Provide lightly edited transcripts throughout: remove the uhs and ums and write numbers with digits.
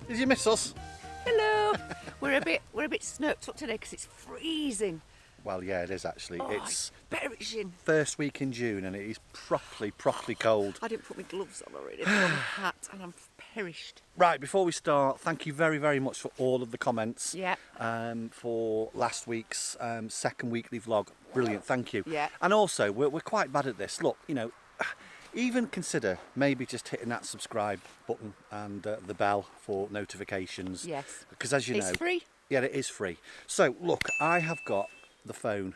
Did you miss us? Hello. We're a bit snurked up today because it's freezing. Well, yeah, it is actually. Oh, It's perishing. first week in June and it is properly cold. I didn't put my gloves on already. I've got my hat and I'm perished. Right, before we start, thank you very, very much for all of the comments. Yeah. For last week's second weekly vlog. Brilliant, thank you. Yeah. And also, we're quite bad at this. Look, you know, even consider maybe just hitting that subscribe button and the bell for notifications. Yes. Because as you know... It's free. Yeah, it is free. So, look, I have got the phone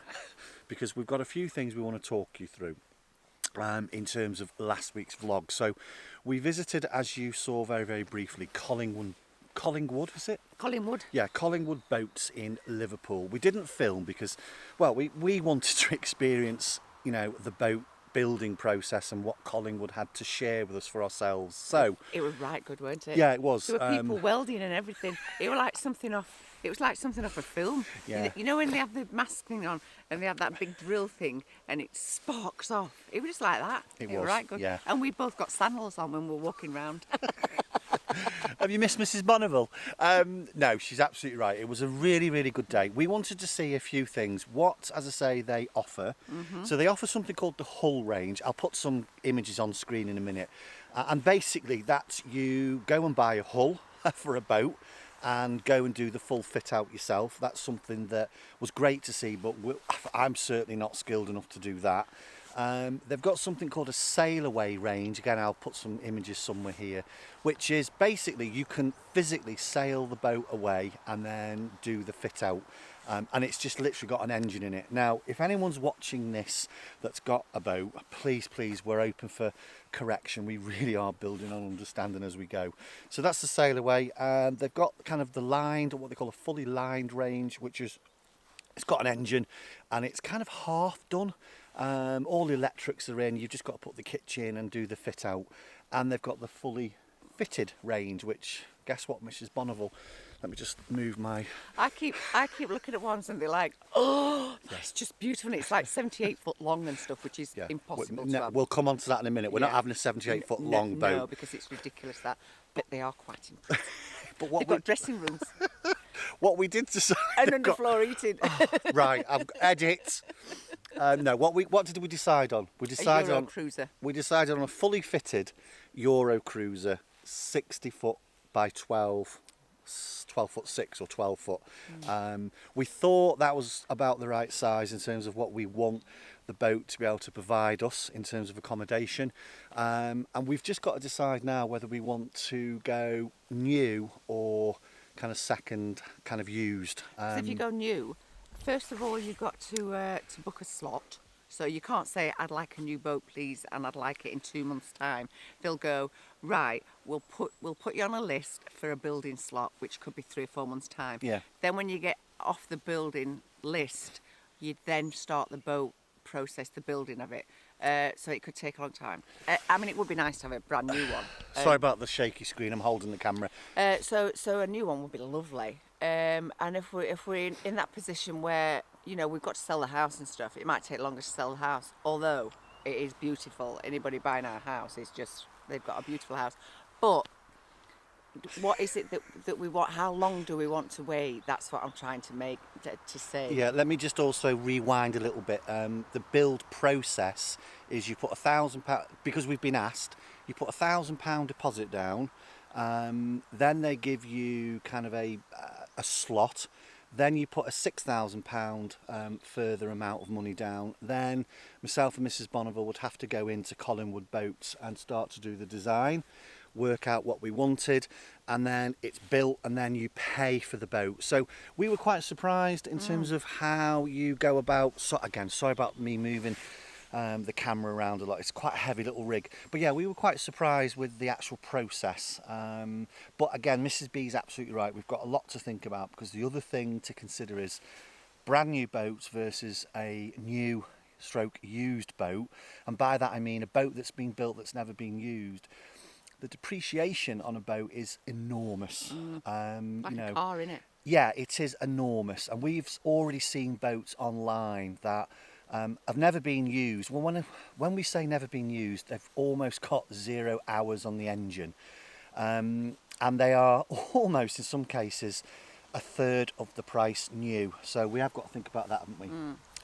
because we've got a few things we want to talk you through in terms of last week's vlog. So, we visited, as you saw very, very briefly, Collingwood, was it? Collingwood. Yeah, Collingwood Boats in Liverpool. We didn't film because, well, we wanted to experience, you know, the boat building process and what Collingwood had to share with us for ourselves. So it was right good, weren't it? Yeah, it was. There were people welding and everything. It was like something off. It was like something off a film. Yeah. You know when they have the mask thing on and they have that big drill thing and it sparks off. It was just like that. It was was, right good. yeah. And we both got sandals on when we were walking round. Have you missed Mrs. Bonneville? No, she's absolutely right. It was a really, really good day. We wanted to see a few things. What, as I say, they offer. So they offer something called the Hull range. I'll put some images on screen in a minute. And basically that's you go and buy a hull for a boat and go and do the full fit out yourself. That's something that was great to see, but I'm certainly not skilled enough to do that. They've got something called a sail away range. Again, I'll put some images somewhere here, which is basically you can physically sail the boat away and then do the fit out. And it's just literally got an engine in it. Now, if anyone's watching this that's got a boat, please, we're open for correction. We really are building on understanding as we go. So that's the sail away. They've got kind of the lined, or what they call a fully lined range, which is, it's got an engine and it's kind of half done. All the electrics are in, you've just got to put the kitchen and do the fit out. And they've got the fully fitted range, which, guess what, Mrs. Bonneville? Let me just move my... I keep looking at ones and they're like, oh, that's just beautiful. And it's like 78 foot long and stuff, which is impossible to have. We'll come on to that in a minute. We're not having a 78 foot long boat. No, because it's ridiculous that. But they are quite impressive. But what They've got dressing rooms. What we did decide... And underfloor eating. Right, edit. No, what did we decide on? We decided Euro on cruiser. We decided on a fully fitted Euro cruiser, 60 foot by 12 foot 6 or 12 foot. We thought that was about the right size in terms of what we want the boat to be able to provide us in terms of accommodation. And we've just got to decide now whether we want to go new or kind of second, kind of used. So if you go new, first of all, you've got to book a slot. So you can't say, I'd like a new boat, please, and I'd like it in 2 months' time. They'll go, right, we'll put you on a list for a building slot, which could be 3 or 4 months' time. Yeah. Then when you get off the building list, you then start the boat process, the building of it. So it could take a long time. I mean, it would be nice to have a brand new one. Sorry about the shaky screen, I'm holding the camera. So a new one would be lovely. And if we're in that position where, you know, we've got to sell the house and stuff, it might take longer to sell the house, although it is beautiful. Anybody buying our house is just, they've got a beautiful house. But what is it that we want? How long do we want to wait? That's what I'm trying to say. Yeah, let me just also rewind a little bit. The build process is you put £1,000, because we've been asked, you put £1,000 deposit down, then they give you kind of a slot, then you put a £6,000 further amount of money down. Then myself and Mrs. Bonneville would have to go into Collingwood Boats and start to do the design, work out what we wanted, and then it's built and then you pay for the boat. So we were quite surprised in terms of how you go about. So again, sorry about me moving the camera around a lot. It's quite a heavy little rig, but yeah, we were quite surprised with the actual process. But again, Mrs. B's absolutely right. We've got a lot to think about, because the other thing to consider is brand new boats versus a new stroke used boat. And by that I mean a boat that's been built that's never been used. The depreciation on a boat is enormous. Like you know, a car, innit? Yeah, it is enormous, and we've already seen boats online that have never been used. Well, when we say never been used, they've almost got 0 hours on the engine. And and they are almost, in some cases, a third of the price new. So we have got to think about that, haven't we?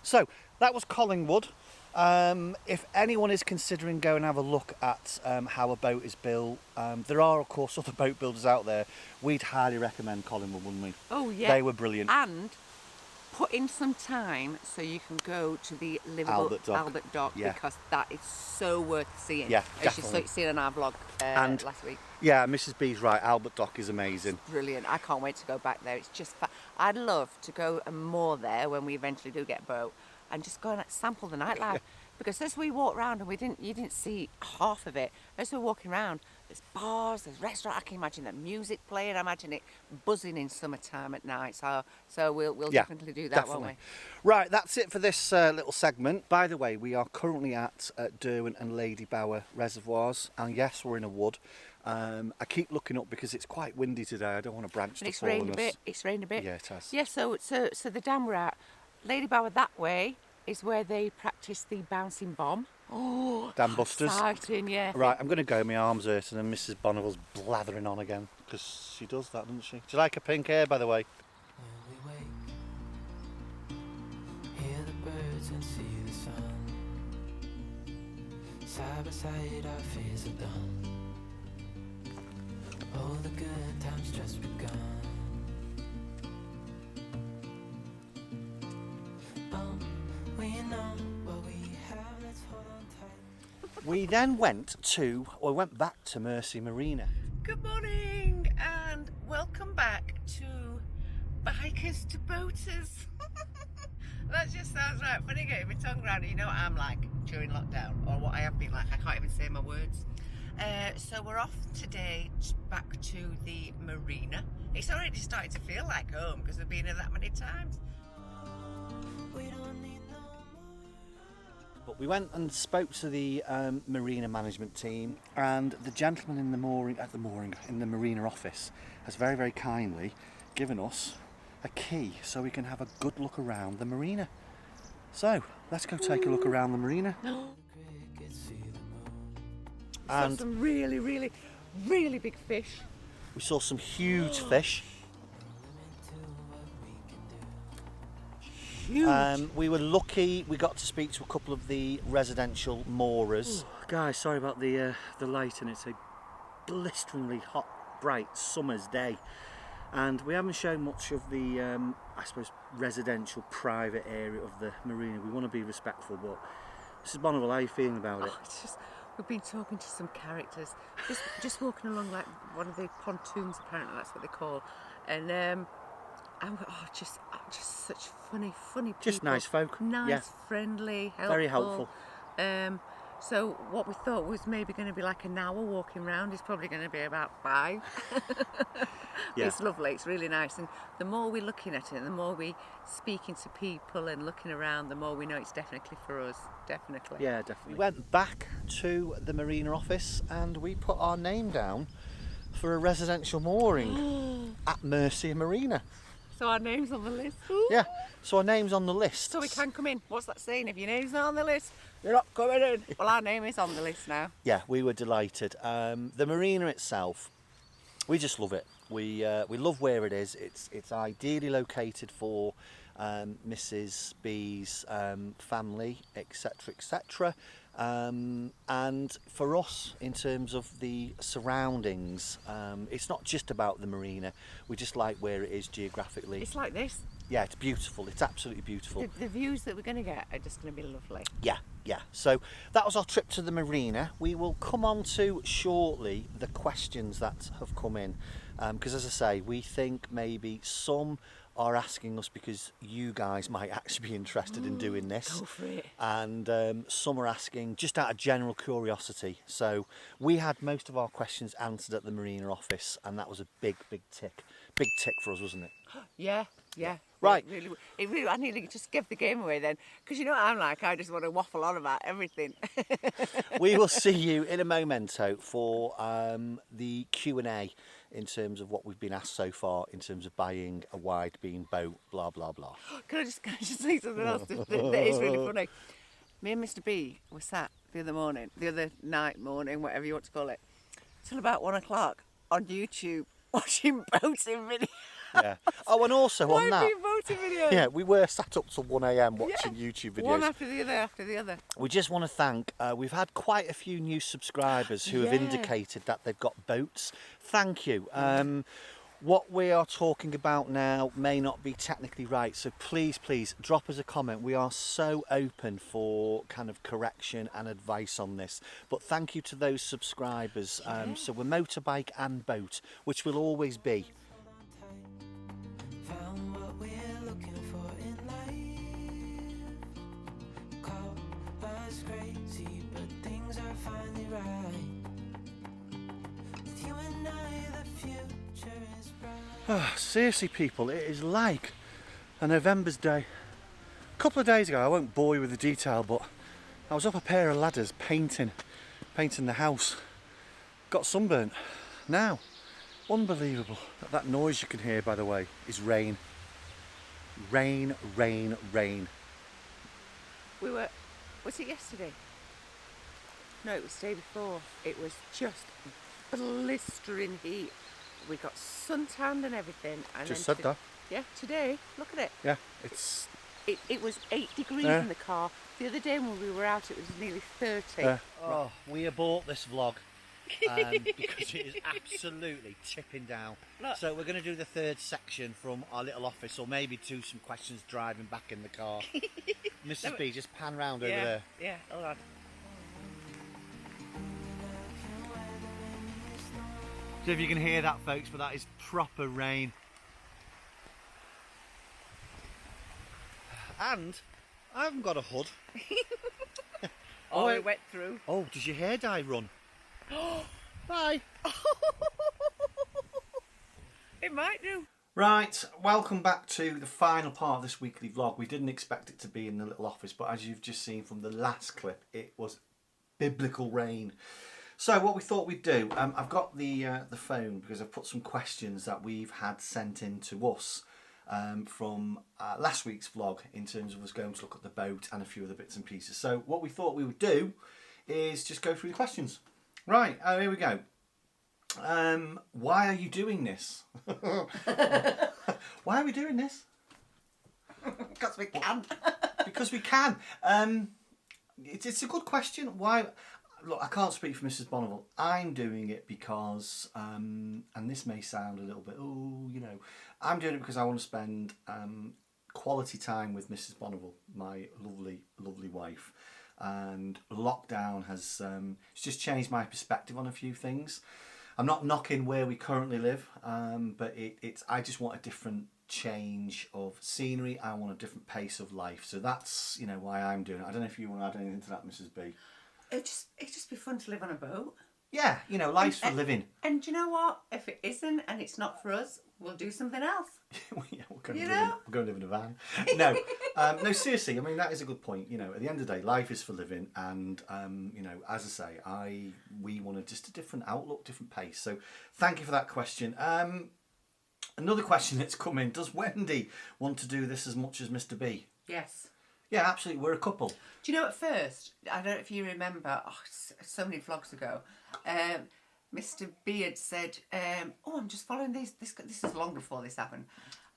So that was Collingwood. If anyone is considering going and have a look at how a boat is built, there are of course other boat builders out there. We'd highly recommend Collingwood, wouldn't we? Oh yeah. They were brilliant. And put in some time so you can go to the Liveaboard Albert Dock, Yeah. because that is so worth seeing. Yeah, as definitely. you seen on our vlog And- last week. Yeah, Mrs. B's right. Albert Dock is amazing. Brilliant. I can't wait to go back there. It's just I'd love to go and moor there when we eventually do get a boat, and just go and sample the nightlife. Because as we walked around, and you didn't see half of it, as we're walking around, there's bars, there's restaurants. I can imagine the music playing. I imagine it buzzing in summertime at night. So we'll definitely do that, won't we? Right, that's it for this little segment. By the way, we are currently at Derwent and Lady Bower reservoirs, and yes, we're in a wood. I keep looking up because it's quite windy today. I don't want to branch And to it's fall rained on a us. bit. It's rained a bit. Yeah, it has. Yeah. So the dam we're at, Lady Bower that way, is where they practice the bouncing bomb. Oh, Dam busters. exciting, yeah. Right, I'm going to go. My arm's hurting, and Mrs. Bonneville's blathering on again because she does that, doesn't she? Do you like her pink hair, by the way? When we wake, hear the birds and see the sun. Side by side, our fears are done. All the good times just begun. We know what we have, let's hold on tight. We then went back to Mercia Marina. Good morning and welcome back to Bikers to Boaters. That just sounds right. Funny getting my tongue round. You know what I'm like during lockdown, or what I have been like. I can't even say my words. So we're off today back to the marina. It's already starting to feel like home because we've been here that many times. We don't need no more. But we went and spoke to the marina management team, and the gentleman in the marina office has very, very kindly given us a key so we can have a good look around the marina. So let's go take a look around the marina. Crickets see the moon. And Saw some really, really, really big fish. we saw some huge fish. Huge. We were lucky. We got to speak to a couple of the residential moorers. Guys, sorry about the light, and it's a blisteringly hot, bright summer's day, and we haven't shown much of the, I suppose, residential private area of the marina. We want to be respectful, but Mrs. Bonneville, how are you feeling about it? It's just, we've been talking to some characters, just walking along like one of the pontoons, apparently that's what they call, and just such funny people. Just nice folk. Nice, Yeah. friendly, helpful. Very helpful. So what we thought was maybe going to be like an hour walking round is probably going to be about 5. Yeah. It's lovely, it's really nice, and the more we're looking at it and the more we speaking to people and looking around, the more we know it's definitely for us, definitely. Yeah, definitely. We went back to the marina office and we put our name down for a residential mooring at Mercia Marina. So our name's on the list. Yeah, so our name's on the list. So we can come in. What's that saying? If your name's not on the list, you're not coming in. Well, our name is on the list now. Yeah, we were delighted. The marina itself, we just love it. We love where it is. It's ideally located for Mrs. B's family, etc., etc. And for us, in terms of the surroundings, it's not just about the marina. We just like where it is geographically. It's like this. Yeah, it's beautiful. It's absolutely beautiful. The views that we're going to get are just going to be lovely. Yeah. So that was our trip to the marina. We will come on to shortly the questions that have come in, because as I say, we think maybe some are asking us because you guys might actually be interested in doing this. Go for it. And some are asking just out of general curiosity. So we had most of our questions answered at the marina office, and that was a big tick. Big tick for us, wasn't it? Yeah. Right. It really, I nearly just gave the game away then, because you know what I'm like. I just want to waffle on about everything. We will see you in a momento for the Q&A in terms of what we've been asked so far in terms of buying a wide beam boat, blah blah blah. Can I just say something else that is really funny? Me and Mr. B were sat the other night, morning, whatever you want to call it, till about 1 o'clock, on YouTube watching boating videos. Yeah. Oh, and also on Why that, be boating videos? yeah, we were sat up till 1 a.m. watching YouTube videos. One after the other, after the other. We just want to thank, we've had quite a few new subscribers who have Yeah. indicated that they've got boats. Thank you. What we are talking about now may not be technically right, so please drop us a comment. We are so open for kind of correction and advice on this. But thank you to those subscribers. So we're motorbike and boat, which will always be. Found what we're looking for in life. Call us crazy, but things are finally right. With you and I, the future is bright. Seriously, people, it is like a November's day. A couple of days ago, I won't bore you with the detail, but I was up a pair of ladders painting the house. Got sunburnt. Now, unbelievable. That noise you can hear, by the way, is rain. Rain, rain, rain. Was it yesterday? No, it was the day before. It was just blistering heat. We got suntanned and everything. And Just then said that. Yeah, today, look at it. Yeah, it's... It was 8 degrees Yeah. in the car. The other day when we were out, it was nearly 30. Oh, we abort this vlog because it is absolutely tipping down. Look. So we're going to do the third section from our little office, or maybe do some questions driving back in the car. Mrs. B, just pan round over there. Yeah, hold on. So if you can hear that, folks, but that is proper rain. And I haven't got a hood. Oh, wait. it went through. Oh, does your hair dye run? Bye. It might do. Right, welcome back to the final part of this weekly vlog. We didn't expect it to be in the little office, but as you've just seen from the last clip, it was biblical rain. So what we thought we'd do, I've got the phone because I've put some questions that we've had sent in to us from last week's vlog in terms of us going to look at the boat and a few other bits and pieces. So what we thought we would do is just go through the questions. Right, here we go. Why are you doing this? Why are we doing this? Because we can. Because we can. It's a good question. Why? Look, I can't speak for Mrs. Bonneville. I'm doing it because, and this may sound a little bit, I'm doing it because I want to spend quality time with Mrs. Bonneville, my lovely, lovely wife. And lockdown has it's just changed my perspective on a few things. I'm not knocking where we currently live, but I just want a different change of scenery. I want a different pace of life. So that's why I'm doing it. I don't know if you want to add anything to that, Mrs. B. It'd just be fun to live on a boat. Yeah, life's for living. And do you know what? If it isn't and it's not for us, we'll do something else. Yeah, we're going to live in a van. No, no, seriously. I mean, that is a good point. At the end of the day, life is for living, and as I say, we wanted just a different outlook, different pace. So, thank you for that question. Another question that's come in: does Wendy want to do this as much as Mr. B? Yes. Yeah, absolutely. We're a couple. Do you know at first, I don't know if you remember, so many vlogs ago, Mr. Beard said, I'm just following this is long before this happened.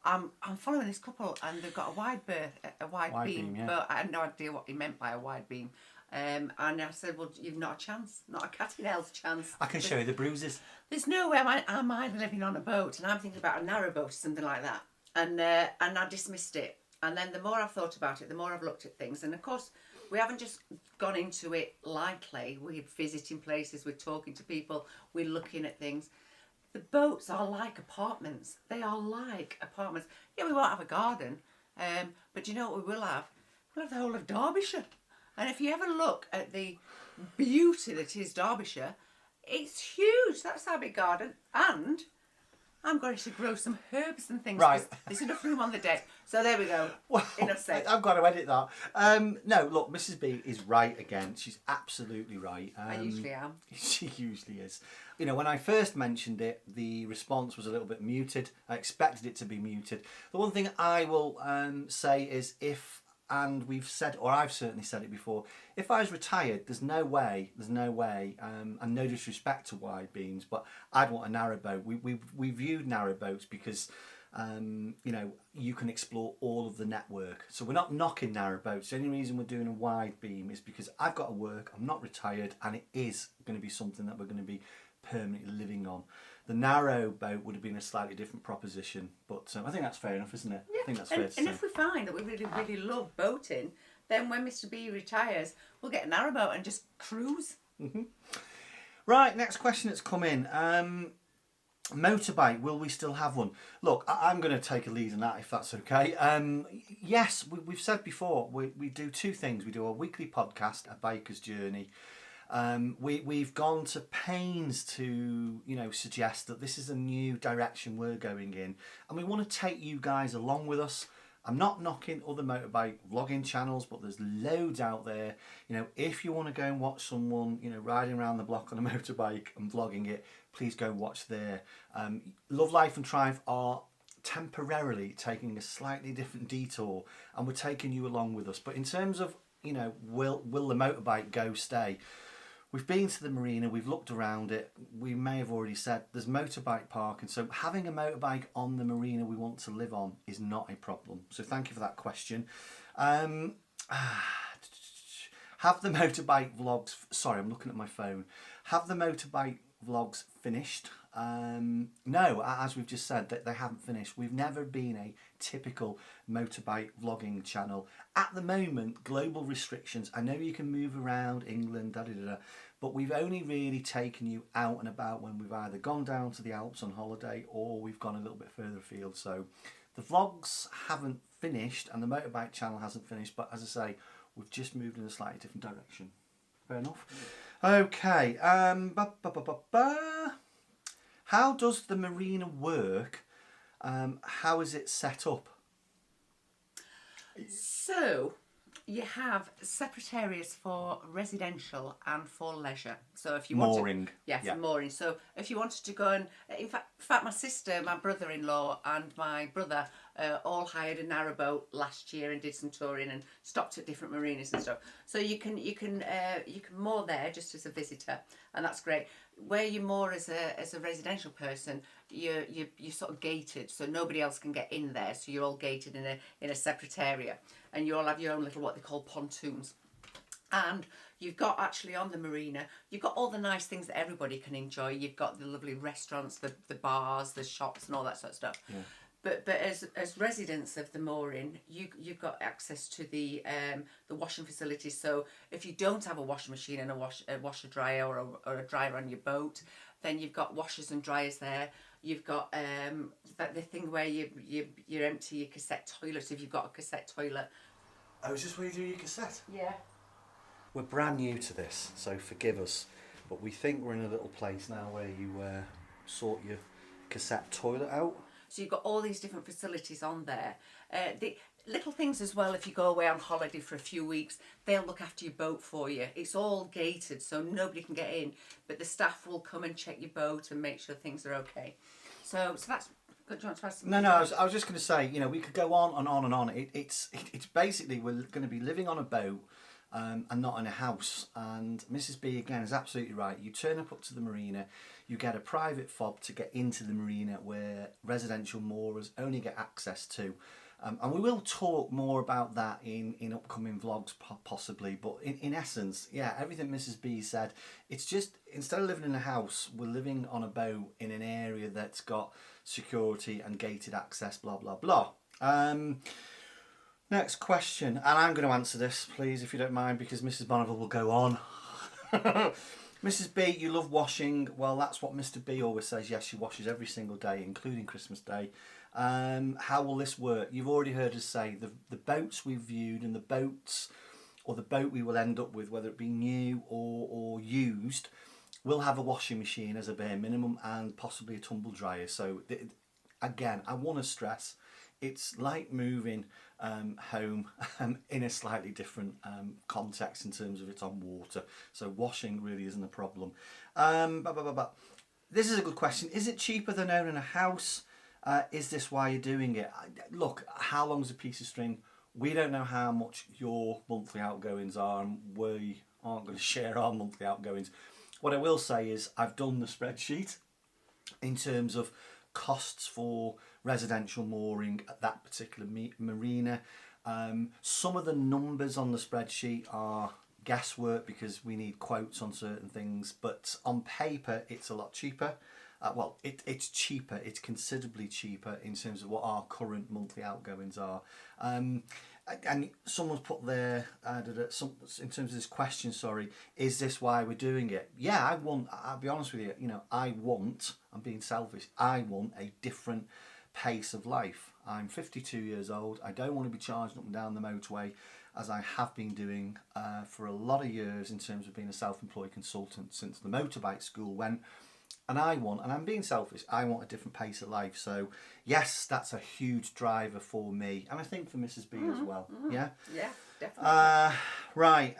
I'm following this couple and they've got a wide berth, a wide beam, yeah. but I had no idea what he meant by a wide beam. And I said, well, you've not a chance, not a cat in hell's chance. I can show you the bruises. There's no way I'm either living on a boat and I'm thinking about a narrow boat or something like that. And I dismissed it. And then the more I've thought about it, the more I've looked at things. And of course, we haven't just gone into it lightly. We're visiting places, we're talking to people, we're looking at things. The boats are like apartments. They are like apartments. Yeah, we won't have a garden, but do you know what we will have? We'll have the whole of Derbyshire. And if you ever look at the beauty that is Derbyshire, it's huge. That's our big garden. And I'm going to grow some herbs and things. Right. There's enough room on the deck. So there we go. Well, enough said. I've got to edit that. No, look, Mrs. B is right again. She's absolutely right. I usually am. She usually is. When I first mentioned it, the response was a little bit muted. I expected it to be muted. The one thing I will say is if and we've said, or I've certainly said it before, if I was retired, there's no way, and no disrespect to wide beams, but I'd want a narrowboat. We viewed narrowboats because, you can explore all of the network. So we're not knocking narrowboats. The only reason we're doing a wide beam is because I've got to work, I'm not retired, and it is going to be something that we're going to be permanently living on. The narrow boat would have been a slightly different proposition, but I think that's fair enough, isn't it? Yeah. I think that's fair to And say. if we find that we really, really love boating, then when Mr. B retires, we'll get a narrowboat and just cruise. Right, next question that's come in. Motorbike, will we still have one? Look, I'm going to take a lead on that if that's okay. Yes, we've said before, we do two things. We do a weekly podcast, A Biker's Journey. We've gone to pains to suggest that this is a new direction we're going in, and we want to take you guys along with us. I'm not knocking other motorbike vlogging channels, but there's loads out there. If you want to go and watch someone riding around the block on a motorbike and vlogging it, please go watch there. Love, Life and Triumph are temporarily taking a slightly different detour, and we're taking you along with us. But in terms of will the motorbike go stay? We've been to the marina, we've looked around it, we may have already said there's motorbike parking, so having a motorbike on the marina we want to live on is not a problem. So thank you for that question. Have the motorbike vlogs, sorry, I'm looking at my phone. Have the motorbike vlogs finished? No, as we've just said, that they haven't finished. We've never been a typical motorbike vlogging channel. At the moment, global restrictions, I know you can move around England, but we've only really taken you out and about when we've either gone down to the Alps on holiday or we've gone a little bit further afield. So the vlogs haven't finished and the motorbike channel hasn't finished, but as I say, we've just moved in a slightly different direction. Fair enough. Okay. How does the marina work? How is it set up? So you have separate areas for residential and for leisure. So if you Mooring. For mooring. So if you wanted to go and, in fact, my sister, my brother-in-law, and my brother all hired a narrowboat last year and did some touring and stopped at different marinas and stuff. So you can moor there just as a visitor, and that's great. Where you moor as a residential person, you're sort of gated, so nobody else can get in there. So you're all gated in a separate area, and you all have your own little what they call pontoons. And you've got actually on the marina, you've got all the nice things that everybody can enjoy. You've got the lovely restaurants, the bars, the shops, and all that sort of stuff. Yeah. But as residents of the mooring, you've got access to the washing facilities. So if you don't have a washing machine and a washer dryer or a dryer on your boat, then you've got washers and dryers there. You've got the thing where you empty your cassette toilet if you've got a cassette toilet. Oh, is this where you do your cassette? Yeah. We're brand new to this, so forgive us, but we think we're in a little place now where you sort your cassette toilet out. So you've got all these different facilities on there. The little things as well, if you go away on holiday for a few weeks, they'll look after your boat for you. It's all gated, so nobody can get in, but the staff will come and check your boat and make sure things are okay. So that's good. Do you want to add something? No, I was just going to say, we could go on and on and on. It's basically we're going to be living on a boat and not in a house. And Mrs. B again is absolutely right. You turn up to the marina, you get a private fob to get into the marina where residential moorers only get access to. And we will talk more about that in upcoming vlogs possibly, but in essence, yeah, everything Mrs. B said, it's just, instead of living in a house, we're living on a boat in an area that's got security and gated access, blah, blah, blah. Next question, and I'm going to answer this, please, if you don't mind, because Mrs. Bonneville will go on. Mrs. B, you love washing. Well, that's what Mr. B always says. Yes, she washes every single day, including Christmas Day. How will this work? You've already heard us say the boats we've viewed and the boats, or the boat we will end up with, whether it be new or used, will have a washing machine as a bare minimum and possibly a tumble dryer. So again, I want to stress, it's like moving home in a slightly different context in terms of it's on water. So washing really isn't a problem. This is a good question. Is it cheaper than owning a house? Is this why you're doing it? Look, how long's a piece of string? We don't know how much your monthly outgoings are, and we aren't going to share our monthly outgoings. What I will say is I've done the spreadsheet in terms of costs for residential mooring at that particular marina. Some of the numbers on the spreadsheet are guesswork because we need quotes on certain things, but on paper it's a lot cheaper. It's cheaper. It's considerably cheaper in terms of what our current monthly outgoings are. And someone's put there, in terms of this question, sorry, is this why we're doing it? Yeah, I'll be honest with you, I'm being selfish, I want a different pace of life. I'm 52 years old. I don't want to be charging up and down the motorway as I have been doing for a lot of years in terms of being a self-employed consultant since the motorbike school went. And I'm being selfish, I want a different pace of life. So yes, that's a huge driver for me, and I think for Mrs. B as well. Yeah? Yeah, definitely. Right.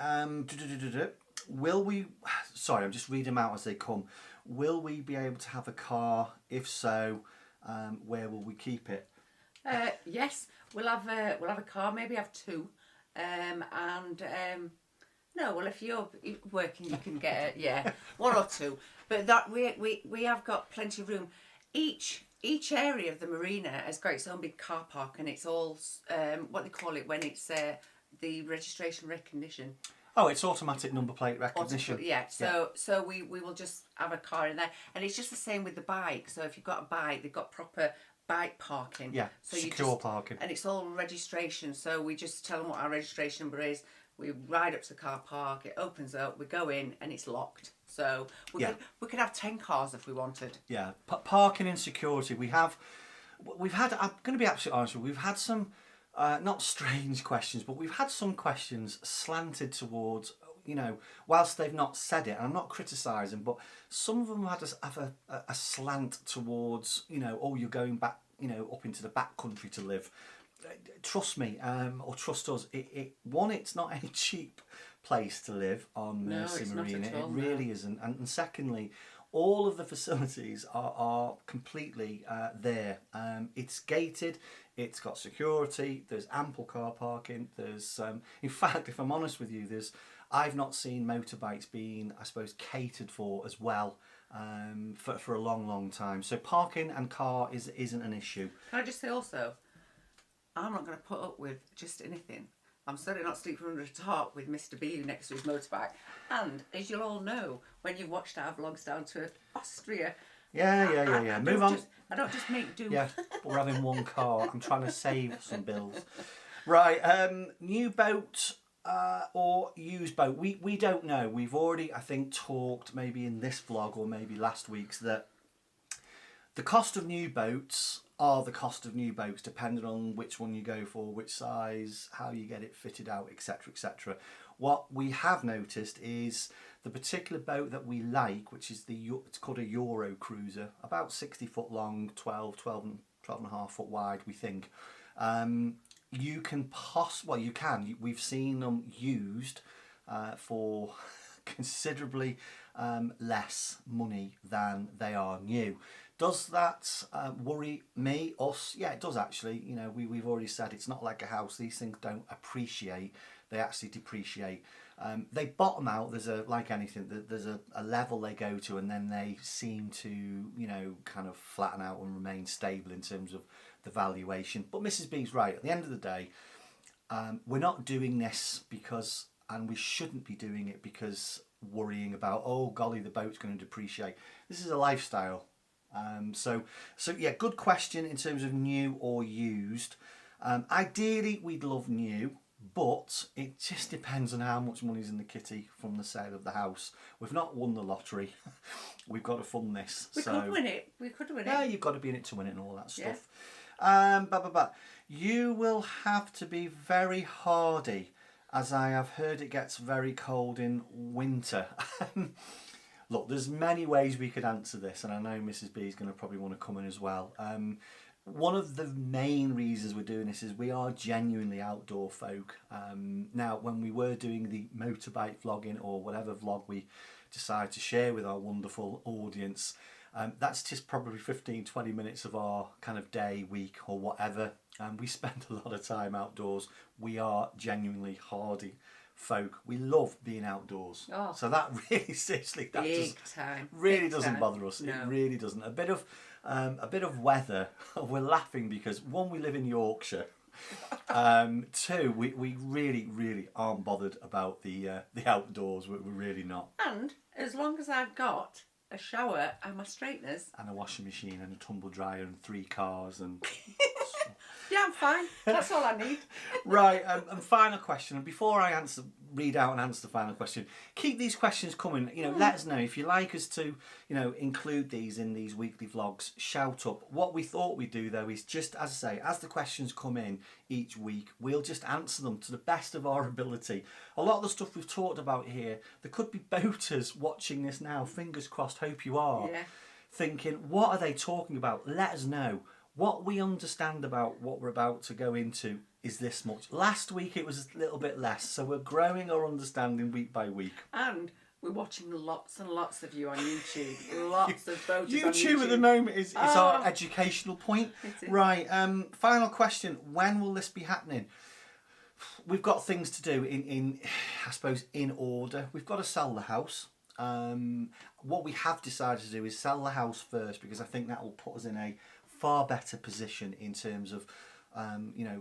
Will we, sorry, I'm just reading them out as they come. Will we be able to have a car? If so, where will we keep it? Yes, we'll have a car, maybe have two. No, well, if you're working, you can get one or two. But that we have got plenty of room. Each area of the marina has got its own big car park, and it's all what they call it when it's the registration recognition. Oh, it's automatic number plate recognition. So we will just have a car in there, and it's just the same with the bike. So if you've got a bike, they've got proper bike parking. Yeah, so secure parking. And it's all registration. So we just tell them what our registration number is. We ride up to the car park, it opens up, we go in, and it's locked. So we could have 10 cars if we wanted. Yeah, parking and security. We've had, I'm going to be absolutely honest with you, we've had some, not strange questions, but we've had some questions slanted towards, whilst they've not said it, and I'm not criticising, but some of them have a slant towards, you're going back, up into the back country to live. Trust me, or trust us, it's not a cheap place to live on Mercia Marina. It really isn't. And secondly, all of the facilities are completely there. It's gated, it's got security, there's ample car parking, there's in fact, if I'm honest with you, I've not seen motorbikes being, I suppose, catered for as well for a long time. So parking and car isn't an issue. Can I just say also, I'm not going to put up with just anything. I'm certainly not sleeping under a tarp with Mr. B next to his motorbike. And as you'll all know, when you've watched our vlogs down to Austria, Move on. I don't just make do. Yeah, we're having one car. I'm trying to save some bills. Right, new boat or used boat. We don't know. We've already, I think, talked maybe in this vlog or maybe last week's that the cost of new boats are the cost of new boats, depending on which one you go for, which size, how you get it fitted out, etc, etc. What we have noticed is the particular boat that we like, which is it's called a Euro cruiser, about 60 foot long, 12 and a half foot wide, we think. You can we've seen them used for considerably less money than they are new. Does that worry me, us? Yeah, it does actually. We've already said it's not like a house. These things don't appreciate, they actually depreciate. They bottom out, like anything, there's a level they go to, and then they seem to, kind of flatten out and remain stable in terms of the valuation. But Mrs. B's right, at the end of the day, we're not doing this because, and we shouldn't be doing it because worrying about, oh golly, the boat's going to depreciate. This is a lifestyle. So yeah, good question in terms of new or used. Ideally, we'd love new, but it just depends on how much money's in the kitty from the sale of the house. We've not won the lottery. We've got to fund this. We could win it. Yeah, you've got to be in it to win it and all that stuff. You will have to be very hardy, as I have heard it gets very cold in winter. Look, there's many ways we could answer this, and I know Mrs. B is going to probably want to come in as well. One of the main reasons we're doing this is we are genuinely outdoor folk. Now, when we were doing the motorbike vlogging or whatever vlog we decide to share with our wonderful audience, that's just probably 15-20 minutes of our kind of day, week or whatever. We spend a lot of time outdoors. We are genuinely hardy folk. We love being outdoors. Oh. So that really, seriously, that Big time. really Big doesn't time. bother us. No. It really doesn't. A bit of weather. We're laughing because one, we live in Yorkshire. Two, we really aren't bothered about the outdoors. We're really not. And as long as I've got a shower and my straighteners. And a washing machine and a tumble dryer and 3 cars and. Yeah, I'm fine. That's all I need. Right, and final question. And before I read out and answer the final question, keep these questions coming. Let us know if you like us to, include these in these weekly vlogs. Shout up. What we thought we'd do though is just, as I say, as the questions come in each week, we'll just answer them to the best of our ability. A lot of the stuff we've talked about here, there could be boaters watching this now. Fingers crossed. Hope you are. Yeah. Thinking, what are they talking about? Let us know. What we understand about what we're about to go into is this much. Last week it was a little bit less, so we're growing our understanding week by week. And we're watching lots and lots of you on YouTube. Lots of boaters on YouTube at the moment is Oh. our educational point. It is. Right, final question. When will this be happening? We've got things to do in I suppose, in order. We've got to sell the house. What we have decided to do is sell the house first, because I think that will put us in a far better position in terms of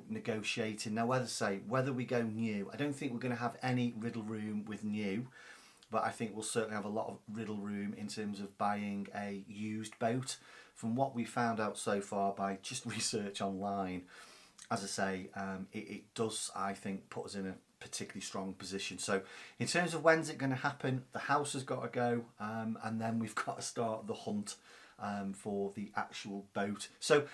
negotiating. Now, whether we go new, I don't think we're going to have any riddle room with new, but I think we'll certainly have a lot of riddle room in terms of buying a used boat. From what we found out so far by just research online, as I say, it does, I think, put us in a particularly strong position. So in terms of when's it going to happen, the house has got to go, and then we've got to start the hunt for the actual boat. So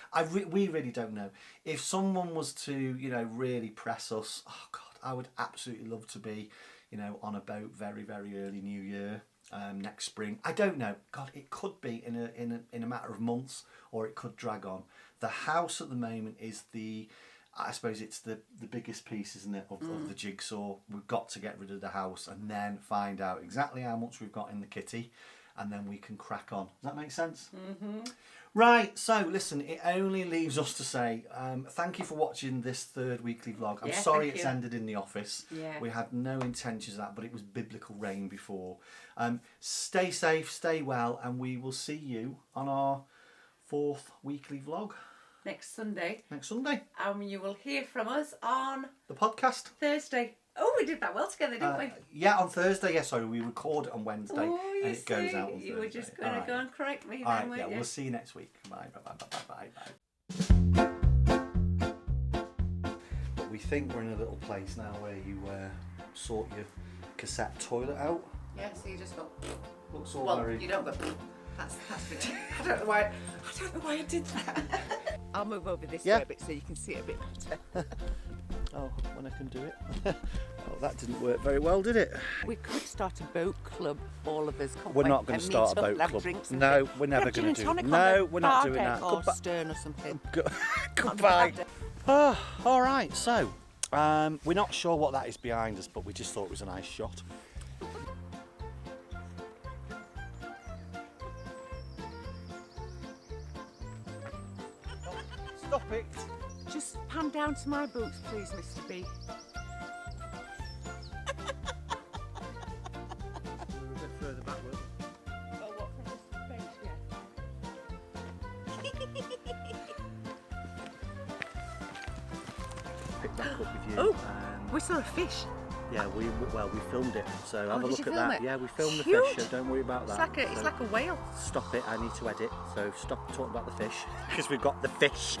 we really don't know. If someone was to, really press us, oh God, I would absolutely love to be, on a boat very, very early New Year, next spring. I don't know. God, it could be in a matter of months, or it could drag on. The house at the moment is I suppose it's the biggest piece, isn't it, of the jigsaw. We've got to get rid of the house and then find out exactly how much we've got in the kitty, and then we can crack on. Does that make sense? Mm-hmm. Right, so listen, it only leaves us to say thank you for watching this third weekly vlog. I'm sorry it's ended in the office. Yeah. We had no intentions of that, but it was biblical rain before. Stay safe, stay well, and we will see you on our 4th weekly vlog. Next Sunday. You will hear from us on The podcast. Thursday. Oh, we did that well together, didn't we? Yeah, on Thursday. Yeah, sorry, we record it on Wednesday, Oh, and it goes out on Thursday. You were just going to go and correct me All then, right, weren't yeah, you? we'll see you next week. Bye. But we think we're in a little place now where you sort your cassette toilet out. Yeah, so you just go. Looks all Well, very... you don't go. That's ridiculous. I don't know why I did that. I'll move over this Yeah. way a bit so you can see it a bit better. Oh, when I can do it. Oh, that didn't work very well, did it? We could start a boat club, all of us. Couldn't We're we? not going to And start a meet up boat and have club. drinks and No, things. we're never Have gin going and to do tonic it. on No, the we're not bar doing deck that. Or Goodbye. stern or something. Goodbye. Oh, all right, so we're not sure what that is behind us, but we just thought it was a nice shot. Stop it. Just pan down to my boots, please, Mr. B. We're a bit further backward. Oh, what, from this bench, Pick back up with you. Oh, we saw a fish. Yeah, we filmed it, so have a did look you at film that. it? Yeah, we filmed the Huge. fish, so don't worry about that. It's like a whale. Stop it, I need to edit, so stop talking about the fish, because we've got the fish.